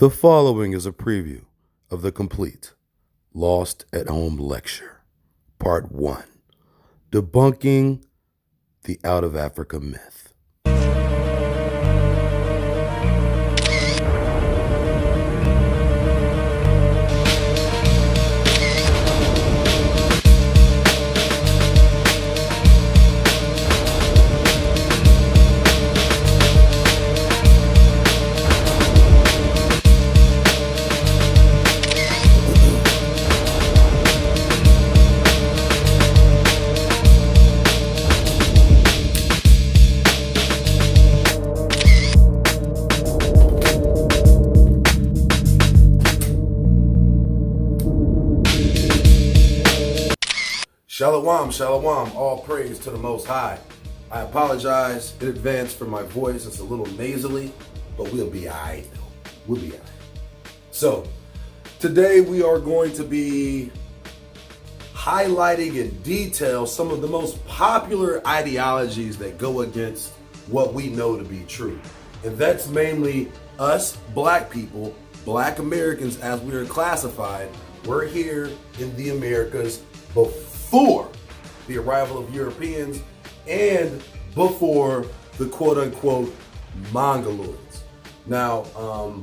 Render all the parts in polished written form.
The following is a preview of the complete Lost at Home lecture, Part 1, Debunking the Out of Africa Myth. Shalom, shalom, all praise to the Most High. I apologize in advance for my voice. It's a little nasally, but we'll be all right, though. We'll be all right. So, today we are going to be highlighting in detail some of the most popular ideologies that go against what we know to be true. And that's mainly us, black people, black Americans as we are classified. We're here in the Americas before the arrival of Europeans and before the quote-unquote Mongoloids. Now,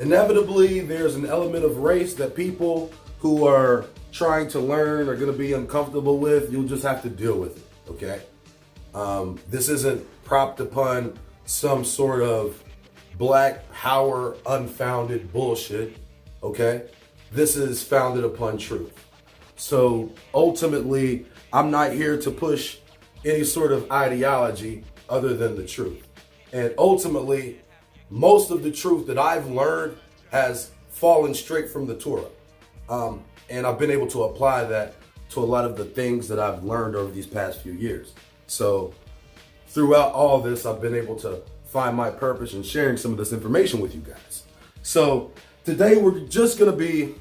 inevitably, there's an element of race that people who are trying to learn are going to be uncomfortable with. You'll just have to deal with it, okay? This isn't propped upon some sort of black power unfounded bullshit, okay? This is founded upon truth. So ultimately, I'm not here to push any sort of ideology other than the truth. And ultimately, most of the truth that I've learned has fallen straight from the Torah. And I've been able to apply that to a lot of the things that I've learned over these past few years. So throughout all this, I've been able to find my purpose in sharing some of this information with you guys. So today we're just going to be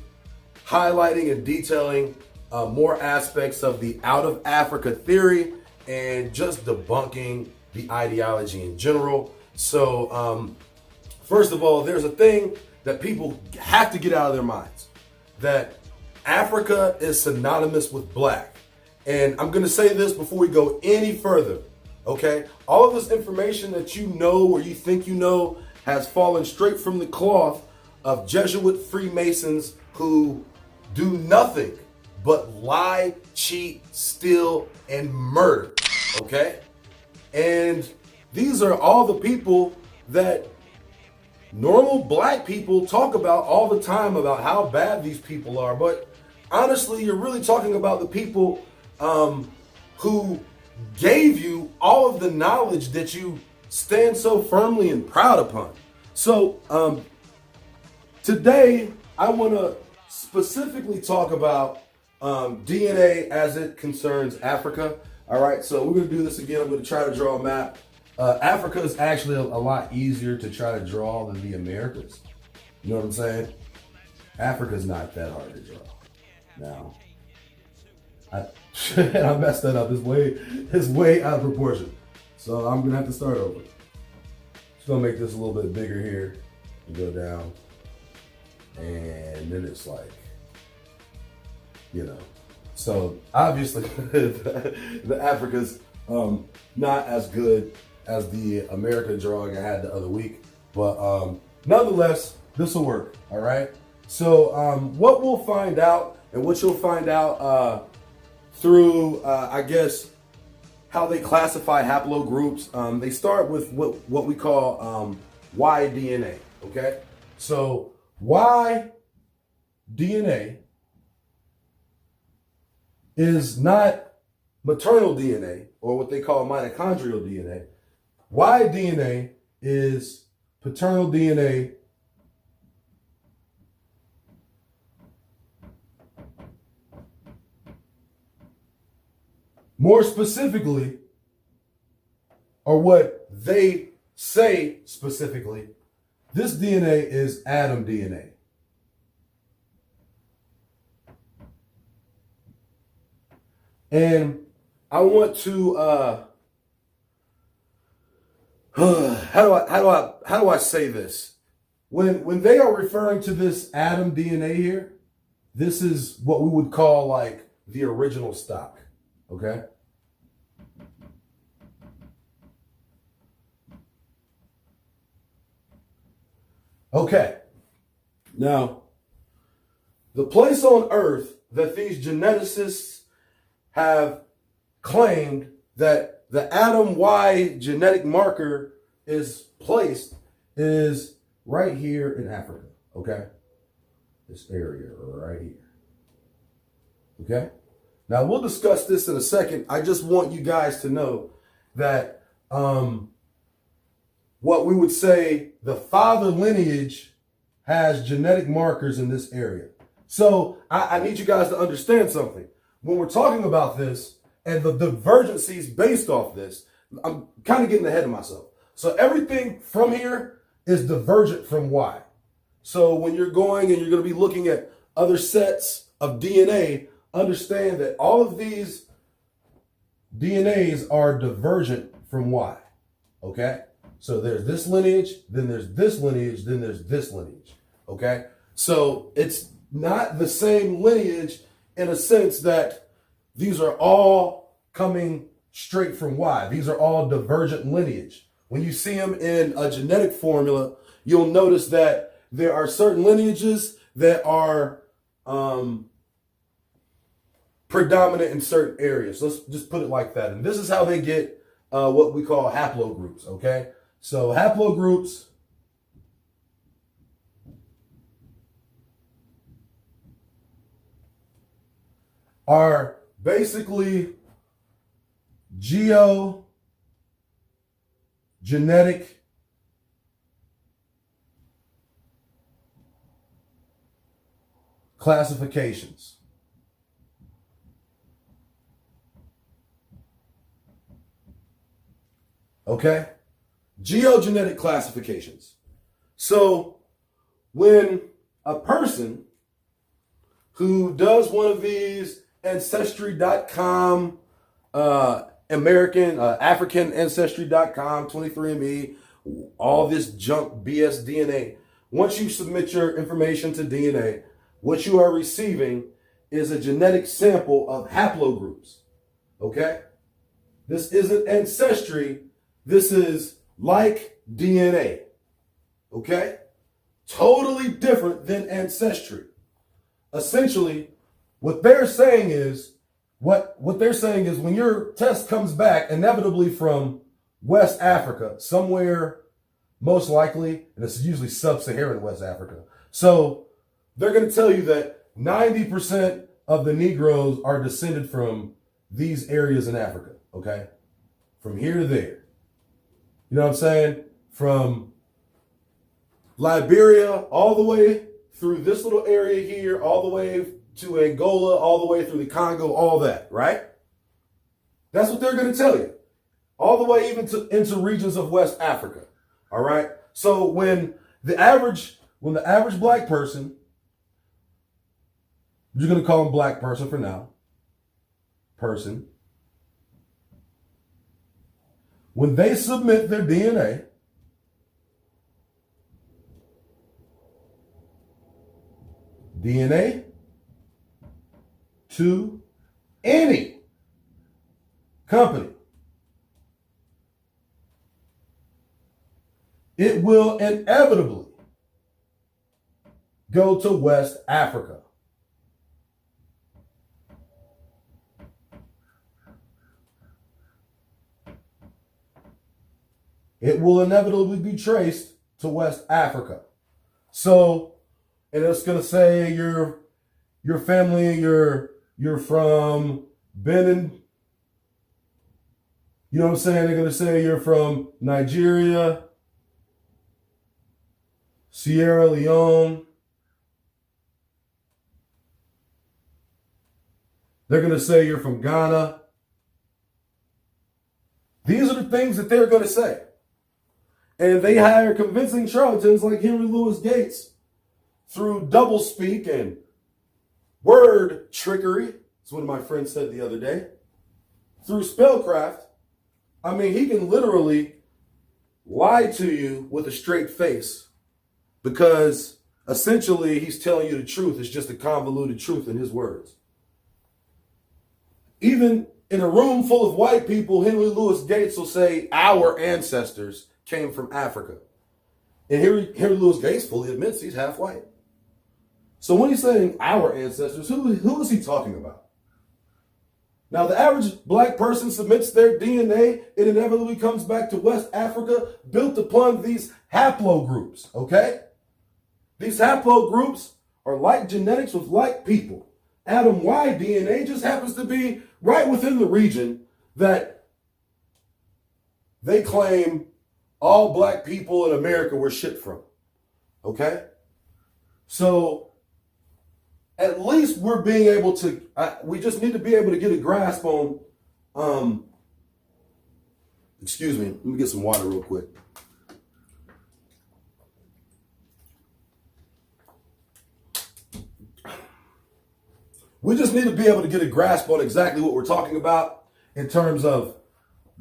highlighting and detailing more aspects of the out of Africa theory and just debunking the ideology in general. So first of all, there's a thing that people have to get out of their minds, that Africa is synonymous with black. And I'm going to say this before we go any further, okay? All of this information that you know or you think you know has fallen straight from the cloth of Jesuit Freemasons who do nothing but lie, cheat, steal, and murder, okay? And these are all the people that normal black people talk about all the time about how bad these people are. But honestly, you're really talking about the people who gave you all of the knowledge that you stand so firmly and proud upon. So today, I want to specifically talk about DNA as it concerns Africa. All right, so we're going to do this again. I'm going to try to draw a map. Africa is actually a lot easier to try to draw than the Americas. You know what I'm saying? Africa's not that hard to draw. Now, I messed that up. It's way out of proportion. So I'm going to have to start over. Just going to make this a little bit bigger here and go down. And then it's like, you know, so obviously the Africa's not as good as the American drawing I had the other week, but nonetheless, this will work, all right? So what we'll find out, and what you'll find out through, I guess, how they classify haplogroups, they start with what we call Y DNA, okay? So Y DNA is not maternal DNA or what they call mitochondrial DNA. Y DNA is paternal DNA more specifically, or what they say specifically, this DNA is Adam DNA. And I want to how do I say this when they are referring to this Adam DNA here, this is what we would call like the original stock. Okay. Okay. Now, the place on Earth that these geneticists have claimed that the Adam Y genetic marker is placed is right here in Africa. Okay. This area right here. Okay. Now we'll discuss this in a second. I just want you guys to know that what we would say the father lineage has genetic markers in this area. So I need you guys to understand something. When we're talking about this and the divergencies based off this, I'm kind of getting ahead of myself. So everything from here is divergent from Y. So when you're going and you're going to be looking at other sets of DNA, understand that all of these DNAs are divergent from Y. Okay? So there's this lineage, then there's this lineage, then there's this lineage. Okay? So it's not the same lineage in a sense that these are all coming straight from Y. These are all divergent lineage. When you see them in a genetic formula, you'll notice that there are certain lineages that are predominant in certain areas. Let's just put it like that. And this is how they get what we call haplogroups, okay? So haplogroups are basically geogenetic classifications. Okay? Geogenetic classifications. So when a person who does one of these Ancestry.com, African Ancestry.com, 23andMe, all this junk BS DNA, once you submit your information to DNA, what you are receiving is a genetic sample of haplogroups. Okay? This isn't ancestry. This is like DNA. Okay? Totally different than ancestry. Essentially, what they're saying is when your test comes back inevitably from West Africa, somewhere most likely, and it's usually sub-Saharan West Africa. So they're going to tell you that 90% of the Negroes are descended from these areas in Africa, okay? From here to there. You know what I'm saying? From Liberia all the way through this little area here, all the way to Angola, all the way through the Congo, all that, right? That's what they're going to tell you. All the way even into regions of West Africa, all right? So when the average black person, you're going to call him black person for now, person, when they submit their DNA to any company, it will inevitably go to West Africa. It will inevitably be traced to West Africa. So, and it's going to say your family, you're from Benin. You know what I'm saying? They're going to say you're from Nigeria, Sierra Leone. They're going to say you're from Ghana. These are the things that they're going to say. And they hire convincing charlatans like Henry Louis Gates through doublespeak and word trickery. That's what my friend said the other day. Through spellcraft. I mean, he can literally lie to you with a straight face because essentially he's telling you the truth. It's just a convoluted truth in his words. Even in a room full of white people, Henry Louis Gates will say our ancestors came from Africa. And Henry Louis Gates fully admits he's half white. So when he's saying our ancestors, who is he talking about? Now, the average black person submits their DNA. It inevitably comes back to West Africa, built upon these haplogroups, okay? These haplogroups are like genetics with like people. Adam Y DNA just happens to be right within the region that they claim all black people in America were shipped from, okay? So at least we're being able to, we just need to be able to get a grasp on, excuse me, let me get some water real quick. We just need to be able to get a grasp on exactly what we're talking about in terms of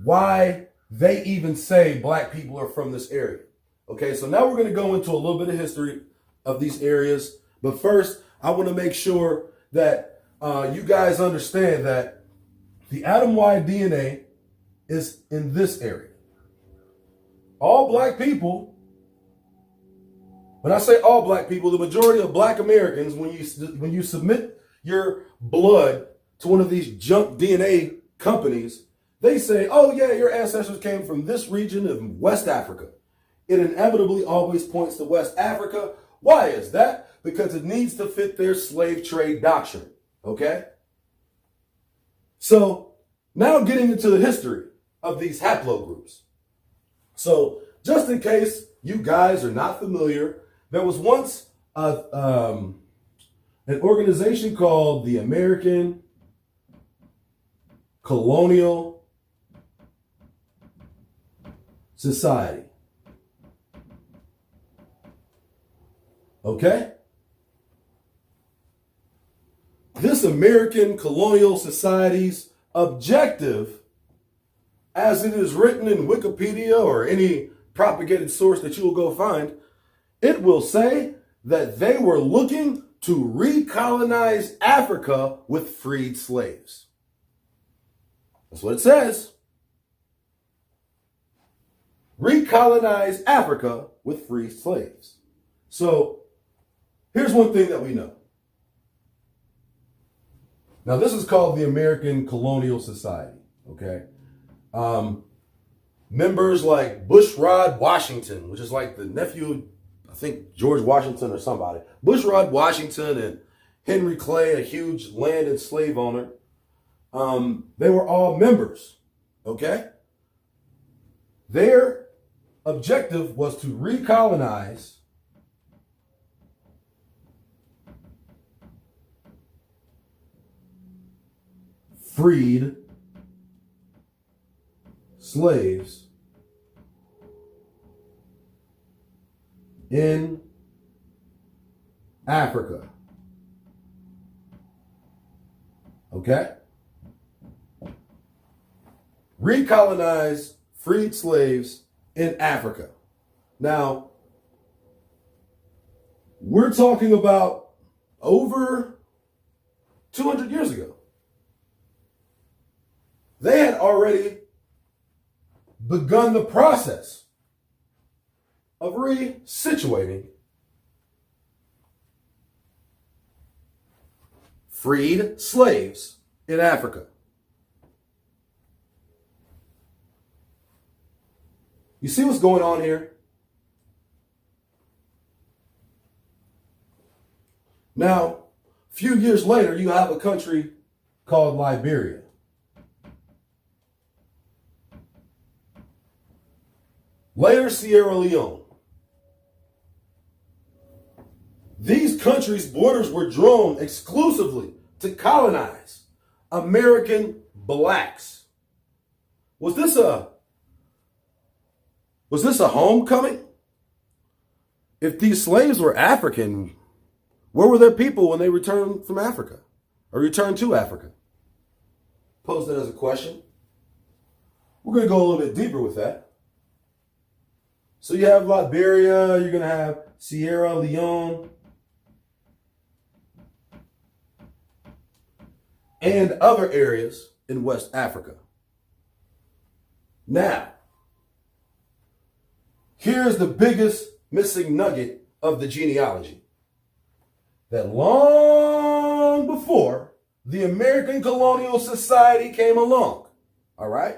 why they even say black people are from this area. Okay, so now we're going to go into a little bit of history of these areas. But first, I want to make sure that you guys understand that the Adam Y DNA is in this area. All black people, when I say all black people, the majority of black Americans, when you submit your blood to one of these junk DNA companies, they say, oh yeah, your ancestors came from this region of West Africa. It inevitably always points to West Africa. Why is that? Because it needs to fit their slave trade doctrine, okay? So now getting into the history of these haplogroups. So just in case you guys are not familiar, there was once an organization called the American Colonial Society. Okay? This American Colonial Society's objective, as it is written in Wikipedia or any propagated source that you will go find, it will say that they were looking to recolonize Africa with freed slaves. That's what it says. Recolonize Africa with free slaves. So here's one thing that we know. Now, this is called the American Colonial Society, okay? Members like Bushrod Washington, which is like the nephew, I think George Washington or somebody. Bushrod Washington and Henry Clay, a huge land and slave owner. They were all members, okay? Their objective was to recolonize freed slaves in Africa. Okay? Recolonize freed slaves in Africa. Now, we're talking about over 200 years ago. They had already begun the process of resituating freed slaves in Africa. You see what's going on here? Now, a few years later, you have a country called Liberia. Later, Sierra Leone. These countries' borders were drawn exclusively to colonize American blacks. Was this a homecoming? If these slaves were African, where were their people when they returned from Africa or returned to Africa? Pose that as a question. We're going to go a little bit deeper with that. So you have Liberia, you're going to have Sierra Leone, and other areas in West Africa. Now, here's the biggest missing nugget of the genealogy. That long before the American colonial society came along, all right,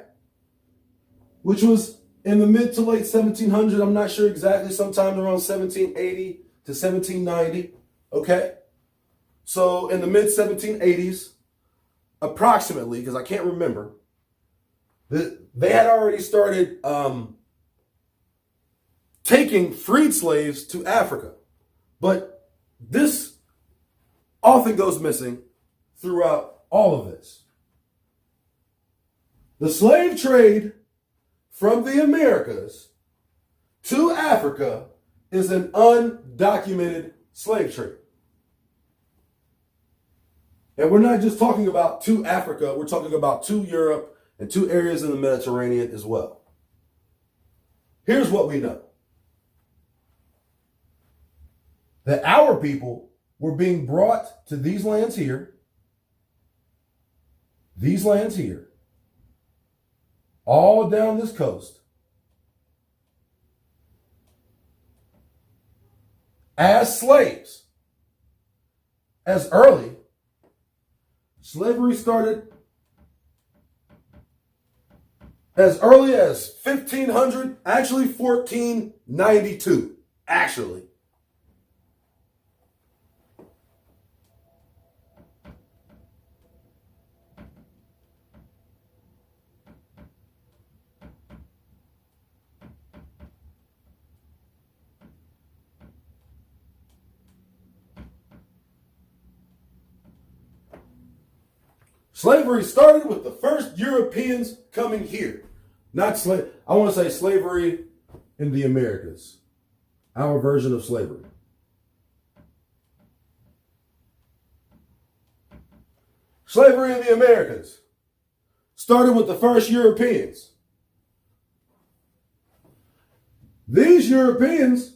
which was in the mid to late 1700s, I'm not sure exactly, sometime around 1780 to 1790, okay? So in the mid 1780s, approximately, because I can't remember, they had already started taking freed slaves to Africa. But this often goes missing throughout all of this. The slave trade from the Americas to Africa is an undocumented slave trade. And we're not just talking about to Africa, we're talking about to Europe and to areas in the Mediterranean as well. Here's what we know. That our people were being brought to these lands here, all down this coast, as slaves. As early, slavery started as early as 1500, actually 1492, actually. Slavery started with the first Europeans coming here. Not slave. I want to say slavery in the Americas. Our version of slavery. Slavery in the Americas started with the first Europeans. These Europeans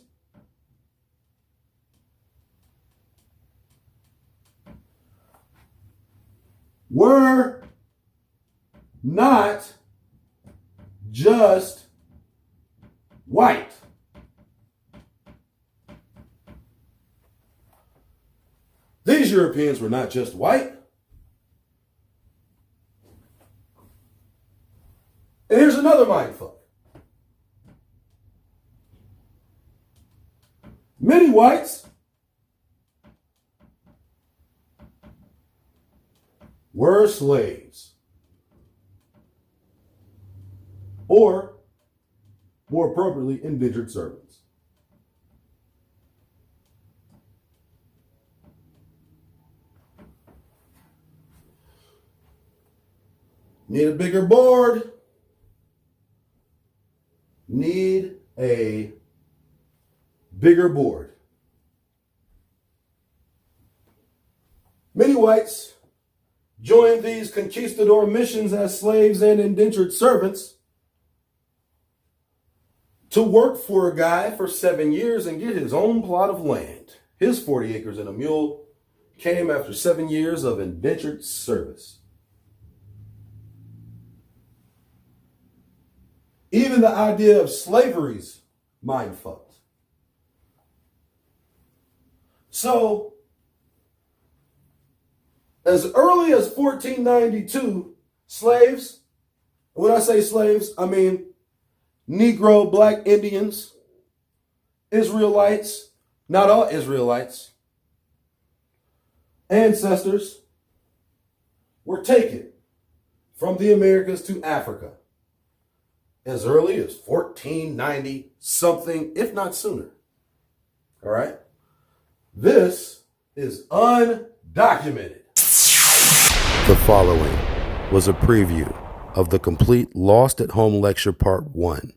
were not just white. These Europeans were not just white. And here's another mindfuck. Many whites were slaves, or more appropriately, indentured servants. Need a bigger board. Need a bigger board. Many whites joined these conquistador missions as slaves and indentured servants to work for a guy for 7 years and get his own plot of land. His 40 acres and a mule came after 7 years of indentured service. Even the idea of slavery's mind fucked. So, as early as 1492, slaves, when I say slaves, I mean Negro, Black Indians, Israelites, not all Israelites, ancestors, were taken from the Americas to Africa as early as 1490 something, if not sooner. All right? This is undocumented. The following was a preview of the complete Lost at Home lecture part 1,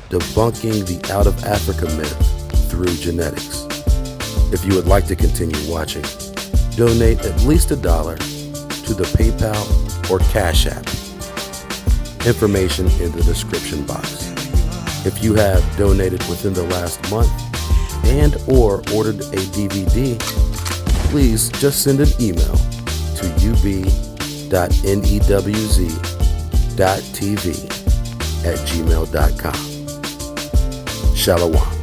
Debunking the Out of Africa Myth Through Genetics. If you would like to continue watching, donate at least $1 to the PayPal or CashApp. Information in the description box. If you have donated within the last month and or ordered a DVD, please just send an email to ub.newz.tv@gmail.com. Shalom.